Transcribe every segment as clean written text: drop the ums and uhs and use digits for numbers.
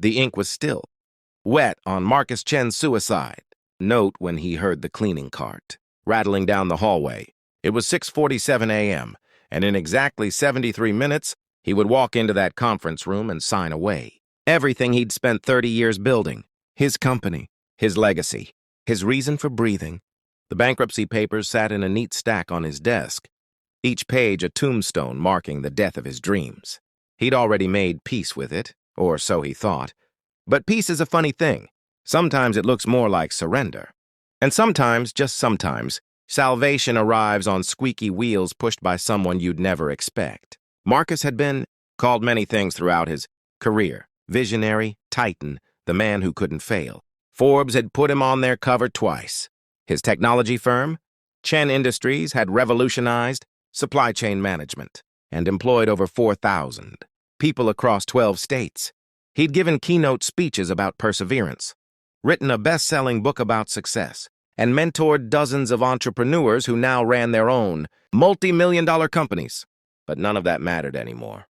The ink was still wet on Marcus Chen's suicide note when he heard the cleaning cart rattling down the hallway. It was 6:47 a.m., and in exactly 73 minutes, he would walk into that conference room and sign away everything he'd spent 30 years building, his company, his legacy, his reason for breathing. The bankruptcy papers sat in a neat stack on his desk, each page a tombstone marking the death of his dreams. He'd already made peace with it, or so he thought. But peace is a funny thing. Sometimes it looks more like surrender. And sometimes, just sometimes, salvation arrives on squeaky wheels pushed by someone you'd never expect. Marcus had been called many things throughout his career: visionary, titan, the man who couldn't fail. Forbes had put him on their cover twice. His technology firm, Chen Industries, had revolutionized supply chain management and employed over 4,000 people across 12 states. He'd given keynote speeches about perseverance, written a best-selling book about success, and mentored dozens of entrepreneurs who now ran their own multi-million-dollar companies. But none of that mattered anymore.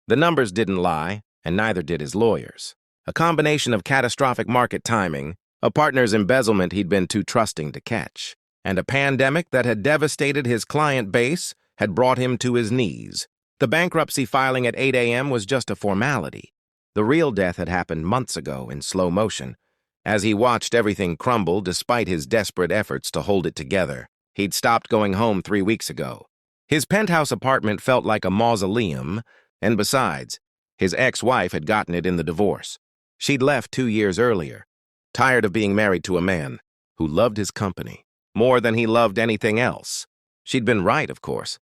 The numbers didn't lie, and neither did his lawyers. A combination of catastrophic market timing, a partner's embezzlement he'd been too trusting to catch, and a pandemic that had devastated his client base had brought him to his knees. The bankruptcy filing at 8 a.m. was just a formality. The real death had happened months ago in slow motion. As he watched everything crumble despite his desperate efforts to hold it together, he'd stopped going home 3 weeks ago. His penthouse apartment felt like a mausoleum, and besides, his ex-wife had gotten it in the divorce. She'd left 2 years earlier, tired of being married to a man who loved his company more than he loved anything else. She'd been right, of course.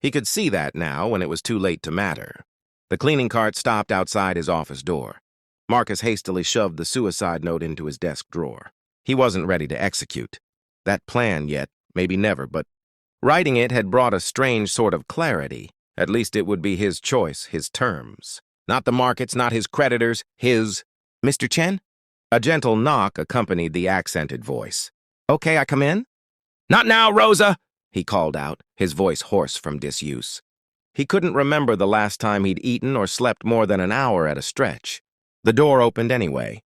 He could see that now when it was too late to matter. The cleaning cart stopped outside his office door. Marcus hastily shoved the suicide note into his desk drawer. He wasn't ready to execute that plan yet, maybe never, but writing it had brought a strange sort of clarity. At least it would be his choice, his terms. Not the market's, not his creditors, his... "Mr. Chen?" A gentle knock accompanied the accented voice. "Okay, I come in?" "Not now, Rosa!" he called out, his voice hoarse from disuse. He couldn't remember the last time he'd eaten or slept more than an hour at a stretch. The door opened anyway.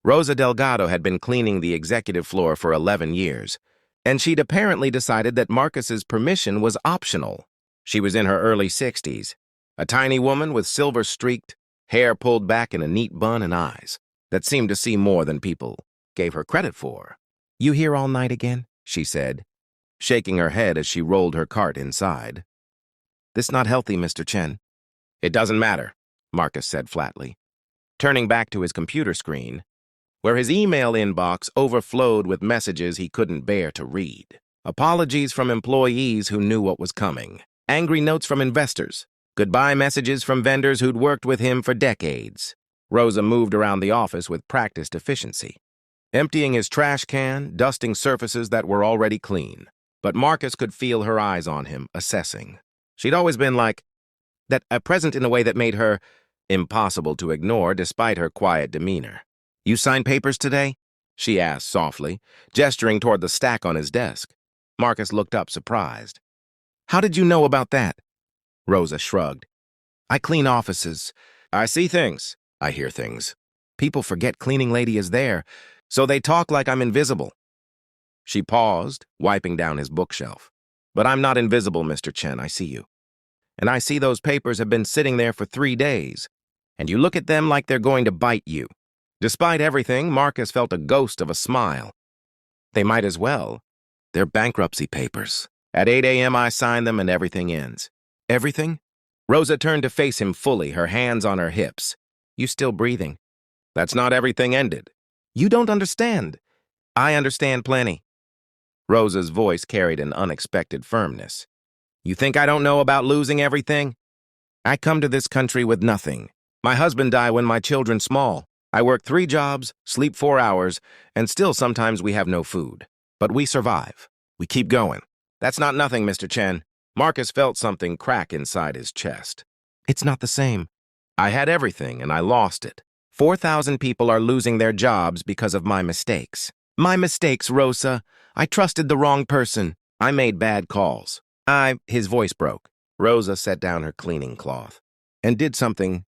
Rosa Delgado had been cleaning the executive floor for 11 years, and she'd apparently decided that Marcus's permission was optional. She was in her early 60s, a tiny woman with silver-streaked hair pulled back in a neat bun and eyes that seemed to see more than people gave her credit for. "You here all night again?" she said, shaking her head as she rolled her cart inside. "This not healthy, Mr. Chen." "It doesn't matter," Marcus said flatly, turning back to his computer screen, where his email inbox overflowed with messages he couldn't bear to read. Apologies from employees who knew what was coming, angry notes from investors, goodbye messages from vendors who'd worked with him for decades. Rosa moved around the office with practiced efficiency, emptying his trash can, dusting surfaces that were already clean. But Marcus could feel her eyes on him, assessing. She'd always been like that, present in a way that made her impossible to ignore despite her quiet demeanor. "You signed papers today?" she asked softly, gesturing toward the stack on his desk. Marcus looked up surprised. "How did you know about that?" Rosa shrugged. "I clean offices. I see things. I hear things. People forget cleaning lady is there, so they talk like I'm invisible." She paused, wiping down his bookshelf. "But I'm not invisible, Mr. Chen. I see you. And I see those papers have been sitting there for 3 days, and you look at them like they're going to bite you." Despite everything, Marcus felt a ghost of a smile. "They might as well. They're bankruptcy papers. At 8 a.m. I sign them and everything ends." "Everything?" Rosa turned to face him fully, her hands on her hips. "You still breathing?" "That's not everything ended." "You don't understand." "I understand plenty." Rosa's voice carried an unexpected firmness. "You think I don't know about losing everything? I come to this country with nothing. My husband died when my children small. I work 3 jobs, sleep 4 hours, and still sometimes we have no food. But we survive. We keep going. That's not nothing, Mr. Chen." Marcus felt something crack inside his chest. "It's not the same. I had everything and I lost it. 4,000 people are losing their jobs because of my mistakes." "My mistakes, Rosa. I trusted the wrong person. I made bad calls. His voice broke. Rosa set down her cleaning cloth and did something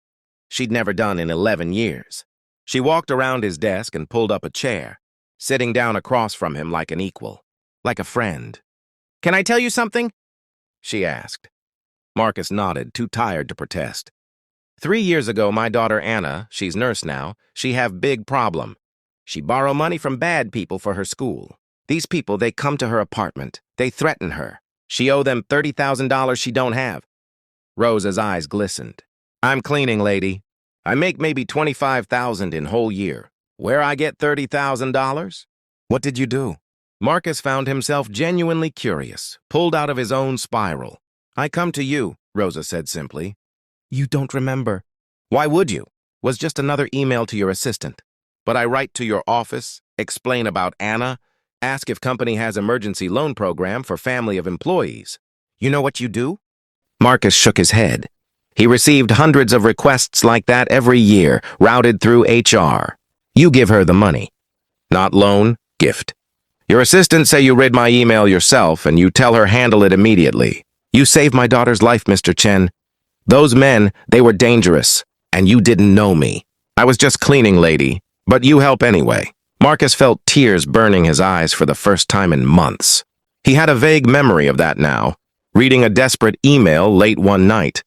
she'd never done in 11 years. She walked around his desk and pulled up a chair, sitting down across from him like an equal, like a friend. "Can I tell you something?" she asked. Marcus nodded, too tired to protest. 3 years ago, my daughter Anna, she's nurse now, she have big problem. She borrow money from bad people for her school. These people, they come to her apartment. They threaten her. She owe them $30,000 she don't have. Rosa's eyes glistened. "I'm cleaning, lady. I make maybe $25,000 in whole year. Where I get $30,000? What did you do?" Marcus found himself genuinely curious, pulled out of his own spiral. "I come to you," Rosa said simply. "You don't remember." "Why would you? Was just another email to your assistant. But I write to your office, explain about Anna, ask if company has emergency loan program for family of employees. You know what you do?" Marcus shook his head. He received hundreds of requests like that every year, routed through HR. You give her the money. Not loan, gift. Your assistant say you read my email yourself and you tell her handle it immediately. You saved my daughter's life, Mr. Chen. Those men, they were dangerous, and you didn't know me. I was just cleaning, lady, but you help anyway. Marcus felt tears burning his eyes for the first time in months. He had a vague memory of that now, reading a desperate email late one night,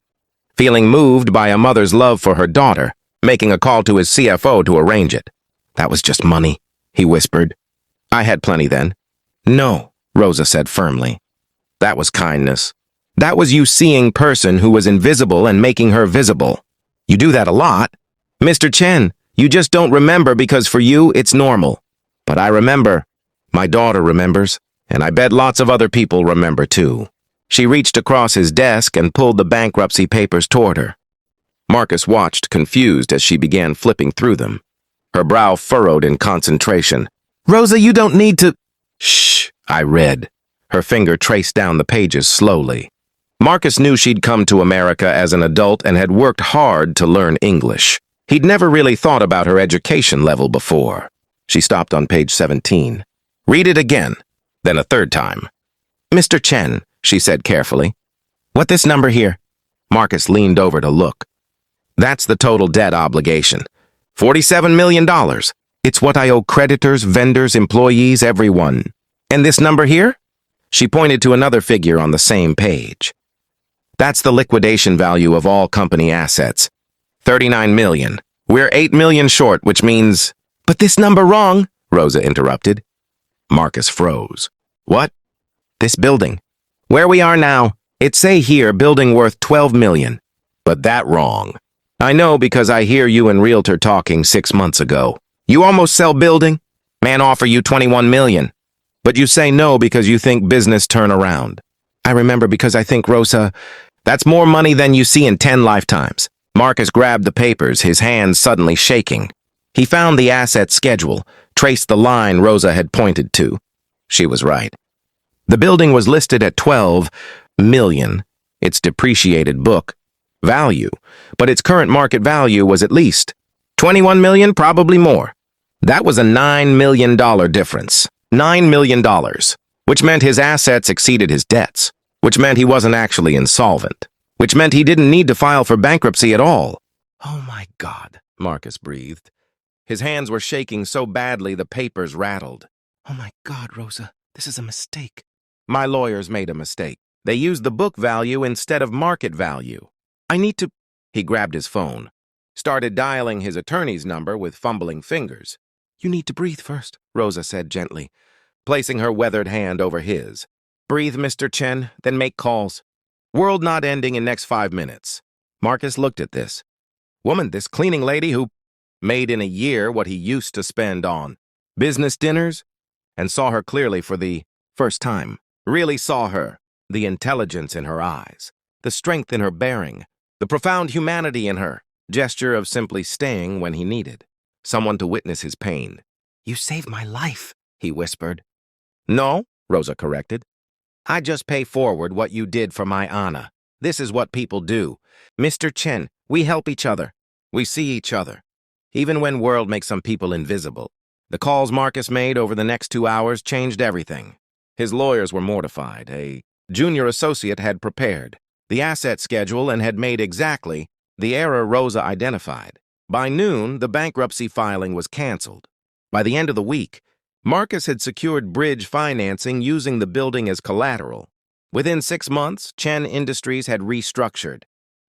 feeling moved by a mother's love for her daughter, making a call to his CFO to arrange it. That was just money, he whispered. I had plenty then. No, Rosa said firmly. That was kindness. That was you seeing person who was invisible and making her visible. You do that a lot. Mr. Chen, you just don't remember because for you, it's normal. But I remember. My daughter remembers, and I bet lots of other people remember too. She reached across his desk and pulled the bankruptcy papers toward her. Marcus watched, confused, as she began flipping through them. Her brow furrowed in concentration. Rosa, you don't need to... Shh, I read. Her finger traced down the pages slowly. Marcus knew she'd come to America as an adult and had worked hard to learn English. He'd never really thought about her education level before. She stopped on page 17. Read it again, then a third time. Mr. Chen, she said carefully. What this number here? Marcus leaned over to look. That's the total debt obligation. $47 million. It's what I owe creditors, vendors, employees, everyone. And this number here? She pointed to another figure on the same page. That's the liquidation value of all company assets. $39 million. We're $8 million short, which means... But this number wrong, Rosa interrupted. Marcus froze. What? This building. Where we are now, it say here building worth $12 million. But that wrong. I know because I hear you and Realtor talking 6 months ago. You almost sell building? Man offer you $21 million. But you say no because you think business turn around. I remember because I think, Rosa, that's more money than you see in 10 lifetimes. Marcus grabbed the papers, his hands suddenly shaking. He found the asset schedule, traced the line Rosa had pointed to. She was right. The building was listed at $12 million, its depreciated book value, but its current market value was at least $21 million, probably more. That was a $9 million difference. $9 million, which meant his assets exceeded his debts, which meant he wasn't actually insolvent, which meant he didn't need to file for bankruptcy at all. Oh my God, Marcus breathed. His hands were shaking so badly the papers rattled. Oh my God, Rosa, this is a mistake. My lawyers made a mistake. They used the book value instead of market value. I need to... He grabbed his phone, started dialing his attorney's number with fumbling fingers. You need to breathe first, Rosa said gently, placing her weathered hand over his. Breathe, Mr. Chen, then make calls. World not ending in next 5 minutes. Marcus looked at this. Woman, this cleaning lady who made in a year what he used to spend on business dinners, and saw her clearly for the first time. Really saw her, the intelligence in her eyes, the strength in her bearing, the profound humanity in her, gesture of simply staying when he needed. Someone to witness his pain. You saved my life, he whispered. No, Rosa corrected. I just pay forward what you did for my Anna. This is what people do. Mr. Chen, we help each other. We see each other. Even when world makes some people invisible. The calls Marcus made over the next 2 hours changed everything. His lawyers were mortified. A junior associate had prepared the asset schedule and had made exactly the error Rosa identified. By noon, the bankruptcy filing was canceled. By the end of the week, Marcus had secured bridge financing using the building as collateral. Within 6 months, Chen Industries had restructured,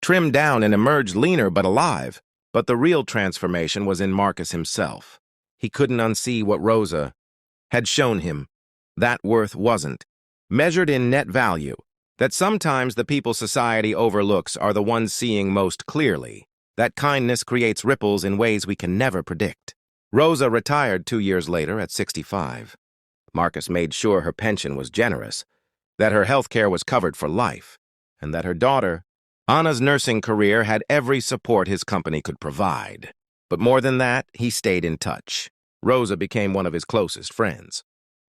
trimmed down and emerged leaner but alive. But the real transformation was in Marcus himself. He couldn't unsee what Rosa had shown him. That worth wasn't measured in net value, that sometimes the people society overlooks are the ones seeing most clearly, that kindness creates ripples in ways we can never predict. Rosa retired 2 years later at 65. Marcus made sure her pension was generous, that her health care was covered for life, and that her daughter, Anna's nursing career had every support his company could provide. But more than that, he stayed in touch. Rosa became one of his closest friends.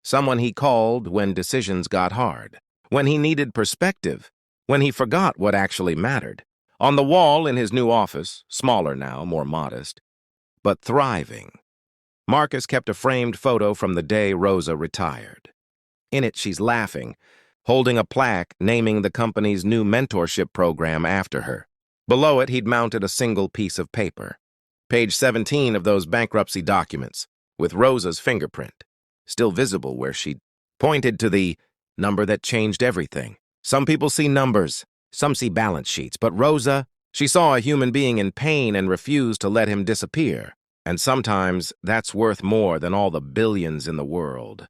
Someone he called when decisions got hard, when he needed perspective, when he forgot what actually mattered. On the wall in his new office, smaller now, more modest, but thriving, Marcus kept a framed photo from the day Rosa retired. In it, she's laughing, holding a plaque naming the company's new mentorship program after her. Below it, he'd mounted a single piece of paper. Page 17 of those bankruptcy documents, with Rosa's fingerprint, still visible where she'd pointed to the number that changed everything. Some people see numbers, some see balance sheets, but Rosa, she saw a human being in pain and refused to let him disappear. And sometimes that's worth more than all the billions in the world.